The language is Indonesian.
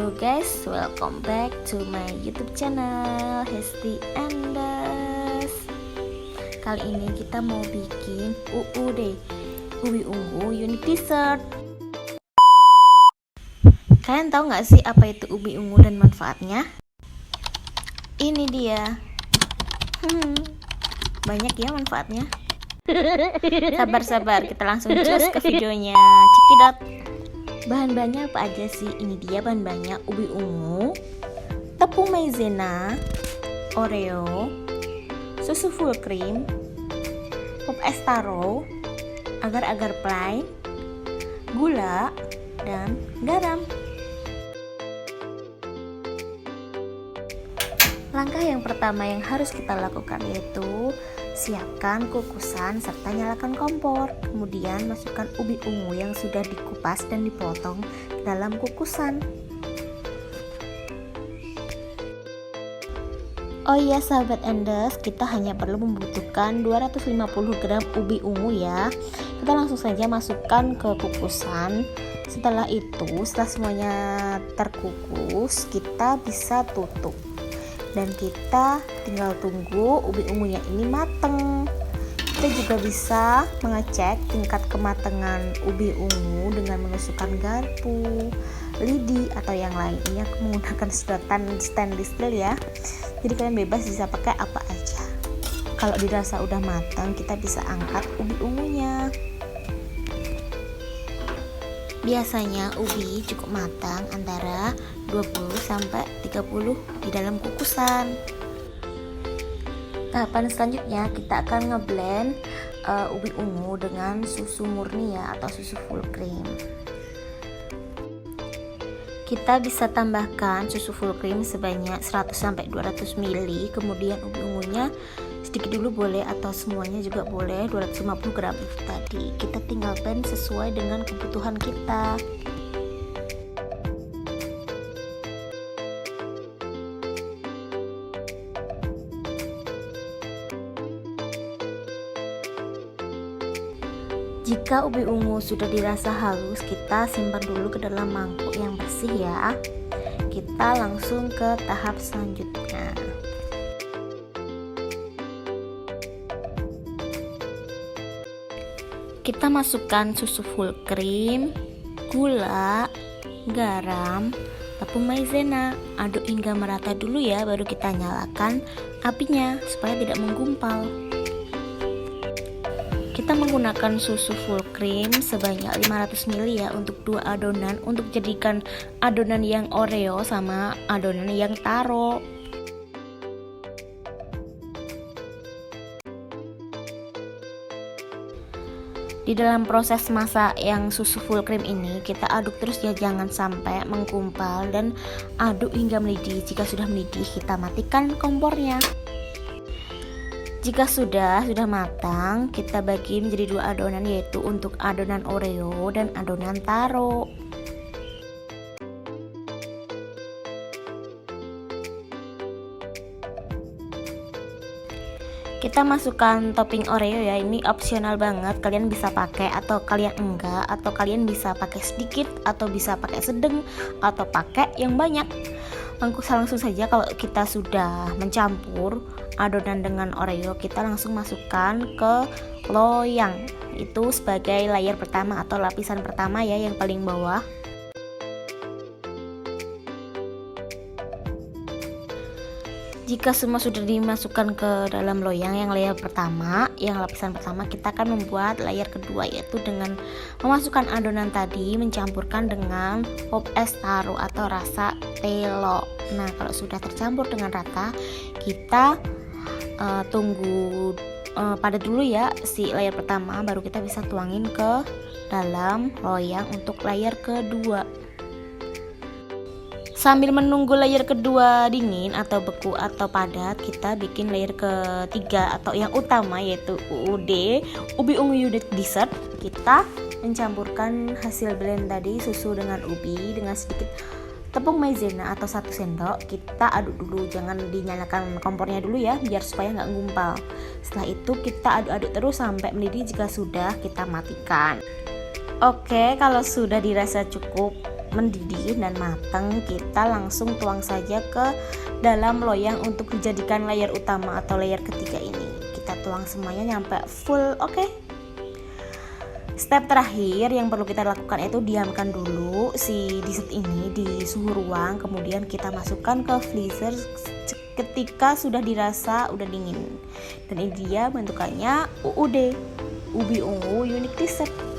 Halo guys, welcome back to my YouTube channel Hesti Andes. Kali ini kita mau bikin UUD, ubi ungu unit dessert. Kalian tahu nggak sih apa itu ubi ungu dan manfaatnya? Ini dia. Banyak ya manfaatnya. Sabar, kita langsung cus ke videonya. Cekidot. Bahan-bahannya apa aja sih? Ini dia bahan-bahannya: ubi ungu, tepung maizena, oreo, susu full cream, pop es taro, agar-agar plain, gula, dan garam. Langkah yang pertama yang harus kita lakukan yaitu siapkan kukusan serta nyalakan kompor. Kemudian masukkan ubi ungu yang sudah dikupas dan dipotong ke dalam kukusan. Oh iya sahabat Andes, kita hanya perlu membutuhkan 250 gram ubi ungu ya. Kita langsung saja masukkan ke kukusan. Setelah semuanya terkukus, kita bisa tutup. Dan kita tinggal tunggu ubi ungunya ini mateng. Kita juga bisa mengecek tingkat kematangan ubi ungu dengan menusukkan garpu, lidi, atau yang lain. Ini aku menggunakan sedotan stainless steel ya. Jadi kalian bebas bisa pakai apa aja. Kalau dirasa udah matang, kita bisa angkat ubi ungunya. Biasanya ubi cukup matang antara 20-30 di dalam kukusan. Tahapan selanjutnya kita akan ngeblend ubi ungu dengan susu murni ya, atau susu full cream. Kita bisa tambahkan susu full cream sebanyak 100-200 ml. Kemudian ubi ungunya sedikit dulu boleh, atau semuanya juga boleh, 250 gram itu tadi. Kita tinggal blend sesuai dengan kebutuhan kita. Jika ubi ungu sudah dirasa halus, kita simpan dulu ke dalam mangkuk yang bersih ya. Kita langsung ke tahap selanjutnya. Kita masukkan susu full cream, gula, garam, tepung maizena. Aduk hingga merata dulu ya, baru kita nyalakan apinya supaya tidak menggumpal. Kita menggunakan susu full cream sebanyak 500 ml ya untuk 2 adonan, untuk jadikan adonan yang oreo sama adonan yang taro. Di dalam proses masak yang susu full cream ini, kita aduk terus ya, jangan sampai menggumpal, dan aduk hingga mendidih. Jika sudah mendidih, kita matikan kompornya. Jika sudah matang, kita bagi menjadi 2 adonan, yaitu untuk adonan oreo dan adonan taro. Kita masukkan topping oreo ya, ini opsional banget, kalian bisa pakai atau kalian enggak, atau kalian bisa pakai sedikit atau bisa pakai sedang atau pakai yang banyak. Langsung saja kalau kita sudah mencampur adonan dengan oreo, kita langsung masukkan ke loyang. Itu sebagai layer pertama atau lapisan pertama ya, yang paling bawah. Jika semua sudah dimasukkan ke dalam loyang yang layer pertama, yang lapisan pertama, kita akan membuat layer kedua, yaitu dengan memasukkan adonan tadi, mencampurkan dengan pop es taro atau rasa telo. Nah, kalau sudah tercampur dengan rata, kita tunggu padat dulu ya si layer pertama, baru kita bisa tuangin ke dalam loyang untuk layer kedua. Sambil menunggu layer kedua dingin atau beku atau padat, kita bikin layer ketiga atau yang utama, yaitu UUD, ubi ungu unit dessert. Kita mencampurkan hasil blend tadi, susu dengan ubi dengan sedikit tepung maizena atau 1 sendok. Kita aduk dulu, jangan dinyalakan kompornya dulu ya, biar supaya nggak ngumpal. Setelah itu kita aduk-aduk terus sampai mendidih. Jika sudah, kita matikan. Oke, kalau sudah dirasa cukup mendidih dan matang, kita langsung tuang saja ke dalam loyang untuk dijadikan layer utama atau layer ketiga ini. Kita tuang semuanya nyampe full. Oke. Step terakhir yang perlu kita lakukan itu diamkan dulu si dessert ini di suhu ruang, kemudian kita masukkan ke freezer ketika sudah dirasa udah dingin. Dan ini dia bentukannya UUD, ubi ungu unique dessert.